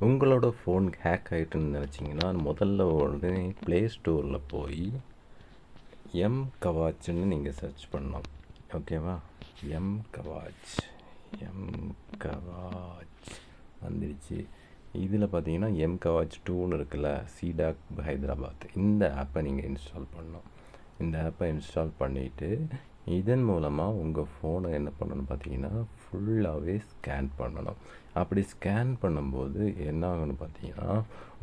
உங்களோட phone hack ஆகிட்டுன்னு நினச்சிங்கன்னா முதல்ல உடனே ப்ளே ஸ்டோரில் போய் கவாச்ன்னு நீங்கள் சர்ச் பண்ணணும். ஓகேவா? கவாச் கவாச் வந்துடுச்சு. இதில் பார்த்தீங்கன்னா கவாச் 2ன்னு இருக்குல்ல, சிடாக் ஹைதராபாத், இந்த ஆப்பை நீங்கள் இன்ஸ்டால் பண்ணணும். இந்த ஆப்பை இன்ஸ்டால் பண்ணிவிட்டு இதன் மூலமாக உங்கள் ஃபோனை என்ன பண்ணணும் பார்த்தீங்கன்னா ஃபுல்லாகவே ஸ்கேன் பண்ணணும். அப்படி ஸ்கேன் பண்ணும்போது என்ன ஆகுன்னு பார்த்தீங்கன்னா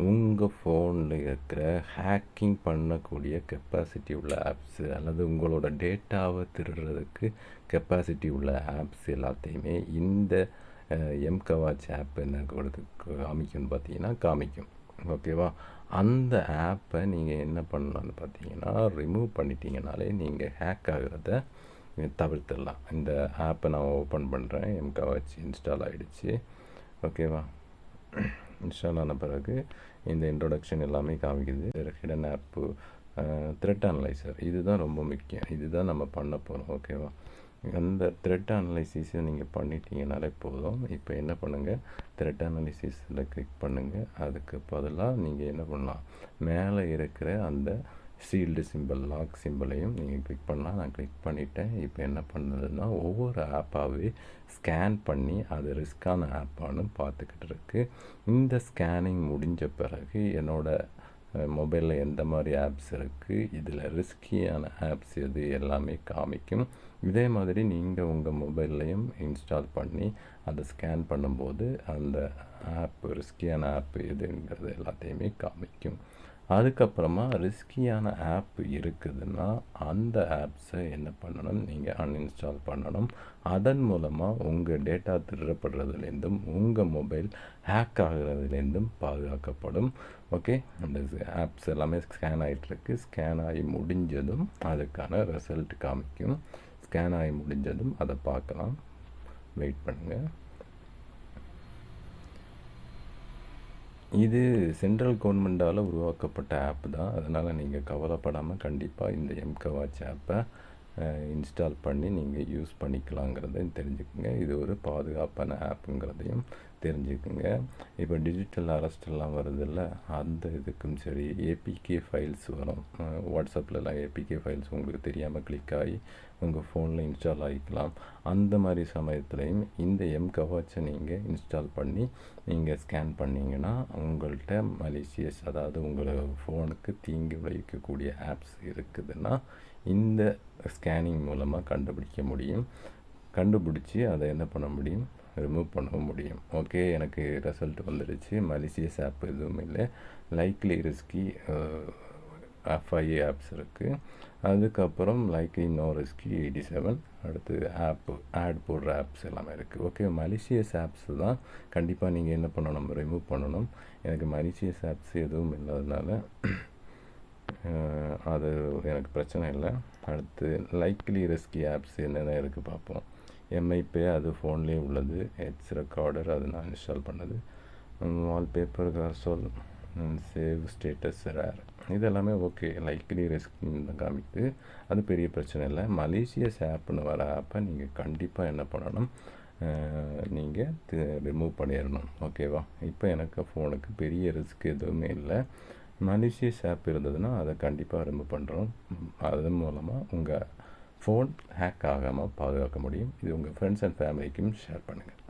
உங்கள் ஃபோனில் இருக்கிற ஹேக்கிங் பண்ணக்கூடிய கெப்பாசிட்டி உள்ள ஆப்ஸு அல்லது உங்களோட டேட்டாவை திருடுறதுக்கு கெப்பாசிட்டி உள்ள ஆப்ஸ் எல்லாத்தையுமே இந்த கவாச் ஆப் என்ன காமிக்கும்னு பார்த்தீங்கன்னா காமிக்கும். ஓகேவா? அந்த ஆப்பை நீங்கள் என்ன பண்ணலான்னு பார்த்தீங்கன்னா ரிமூவ் பண்ணிட்டீங்கனாலே நீங்கள் ஹேக் ஆகிறத தவிர்த்துடலாம். இந்த ஆப்பை நான் ஓப்பன் பண்ணுறேன். கவாச் இன்ஸ்டால் ஆகிடுச்சு. ஓகேவா? இன்ஸ்டால் ஆன பிறகு இந்த இன்ட்ரொடக்ஷன் எல்லாமே காமிக்குது. ஹிடன் ஆப்பு, த்ரெட் அனலைசர், இதுதான் ரொம்ப முக்கியம். இதுதான் நம்ம பண்ண போகிறோம். ஓகேவா? அந்த த்ரெட் அனலைசிஸை நீங்கள் பண்ணிட்டீங்கனாலே போதும். இப்போ என்ன பண்ணுங்கள், த்ரெட் அனலைசிஸில் கிளிக் பண்ணுங்கள். அதுக்கு பதிலாக நீங்கள் என்ன பண்ணலாம், மேலே இருக்கிற அந்த சீல்டு சிம்பிள், லாக் சிம்பிளையும் நீங்கள் கிளிக் பண்ணலாம். நான் கிளிக் பண்ணிவிட்டேன். இப்போ என்ன பண்ணுறதுன்னா ஒவ்வொரு ஆப்பாகவே ஸ்கேன் பண்ணி அது ரிஸ்க்கான ஆப்பான்னு பார்த்துக்கிட்டு இருக்கு. இந்த ஸ்கேனிங் முடிஞ்ச பிறகு என்னோடய மொபைலில் எந்த மாதிரி ஆப்ஸ் இருக்குது, இதில் ரிஸ்கியான ஆப்ஸ் எது எல்லாமே காமிக்கும். இதே மாதிரி நீங்கள் உங்கள் மொபைல்லையும் இன்ஸ்டால் பண்ணி அதை ஸ்கேன் பண்ணும்போது அந்த ஆப், ரிஸ்கியான ஆப் எதுங்கிறது எல்லாத்தையுமே காமிக்கும். அதுக்கப்புறமா ரிஸ்கியான ஆப் இருக்குதுன்னா அந்த ஆப்ஸை என்ன பண்ணணும், நீங்கள் அன்இன்ஸ்டால் பண்ணணும். அதன் மூலமாக உங்கள் டேட்டா திருடப்படுறதுலேருந்தும் உங்கள் மொபைல் ஹேக் ஆகிறதுலேருந்தும் பாதுகாக்கப்படும். ஓகே, அந்த ஆப்ஸ் எல்லாமே ஸ்கேன் ஆகிட்டுருக்கு. ஸ்கேன் ஆகி முடிஞ்சதும் அதுக்கான ரிசல்ட் காமிக்கும். ஸ்கேன் ஆகி முடிஞ்சதும் அதை பார்க்கலாம். வெயிட் பண்ணுங்கள். இது சென்ட்ரல் கவர்மெண்ட்டால் உருவாக்கப்பட்ட ஆப் தான். அதனால் நீங்கள் கவலைப்படாமல் கண்டிப்பாக இந்த கவாச் ஆப்பை இன்ஸ்டால் பண்ணி நீங்கள் யூஸ் பண்ணிக்கலாங்கிறத தெரிஞ்சுக்குங்க. இது ஒரு பாதுகாப்பான ஆப்புங்கிறதையும் தெரிஞ்சுக்குங்க. இப்போ டிஜிட்டல் அரெஸ்டெல்லாம் வருதில்ல, அந்த இதுக்கும் சரி ஏபிகே ஃபைல்ஸ் வரும். வாட்ஸ்அப்லலாம் ஏபிகே ஃபைல்ஸ் உங்களுக்கு தெரியாமல் கிளிக் ஆகி உங்கள் ஃபோனில் இன்ஸ்டால் ஆகிக்கலாம். அந்த மாதிரி சமயத்துலையும் இந்த கவாச்சை நீங்கள் இன்ஸ்டால் பண்ணி நீங்கள் ஸ்கேன் பண்ணிங்கன்னா உங்கள்கிட்ட மலிஷியஸ், அதாவது உங்கள் ஃபோனுக்கு தீங்கு விளைவிக்கக்கூடிய ஆப்ஸ் இருக்குதுன்னா இந்த ஸ்கேனிங் மூலமாக கண்டுபிடிக்க முடியும். கண்டுபிடிச்சி அதை என்ன பண்ண முடியும், ரிமூவ் பண்ண முடியும். ஓகே, எனக்கு ரிசல்ட் வந்துடுச்சு. மலிஷியஸ் ஆப் எதுவும் இல்லை. லைக்லி ரிஸ்கி FIA ஆப்ஸ் இருக்குது. அதுக்கப்புறம் லைக்லி நோ ரிஸ்கி 87. அடுத்து ஆட் போடுற ஆப்ஸ் எல்லாமே இருக்குது. ஓகே, மலிஷியஸ் ஆப்ஸ் தான் கண்டிப்பாக நீங்கள் என்ன பண்ணணும், ரிமூவ் பண்ணணும். எனக்கு மலிஷியஸ் ஆப்ஸ் எதுவும் இல்லாததுனால அது எனக்கு பிரச்சனை இல்லை. அடுத்து லைக்லி ரிஸ்கி ஆப்ஸ் என்னென்ன இருக்குது பார்ப்போம். MIPay, அது ஃபோன்லேயே உள்ளது. ஹெட்ஸ் ரெக்கார்டர், அது நான் இன்ஸ்டால் பண்ணது. வால்பேப்பர், கார்சோல், சேவ் ஸ்டேட்டஸ், ரேர், இதெல்லாமே ஓகே. லைக்லி ரிஸ்கின்னு தான் காமிக்குது. அது பெரிய பிரச்சனை இல்லை. மலேசியஸ் ஆப்னு வர ஆப்பை நீங்கள் கண்டிப்பாக என்ன பண்ணணும், நீங்கள் ரிமூவ் பண்ணிடணும். ஓகேவா? இப்போ எனக்கு ஃபோனுக்கு பெரிய ரிஸ்க் எதுவுமே இல்லை. மலேசியஸ் ஆப் இருந்ததுன்னா அதை கண்டிப்பாக ரிமூவ் பண்ணுறோம். அதன் மூலமாக உங்கள் ஃபோன் ஹேக் ஆகாமல் பாதுகாக்க முடியும். இது உங்கள் ஃப்ரெண்ட்ஸ் அண்ட் ஃபேமிலிக்கும் ஷேர் பண்ணுங்கள்.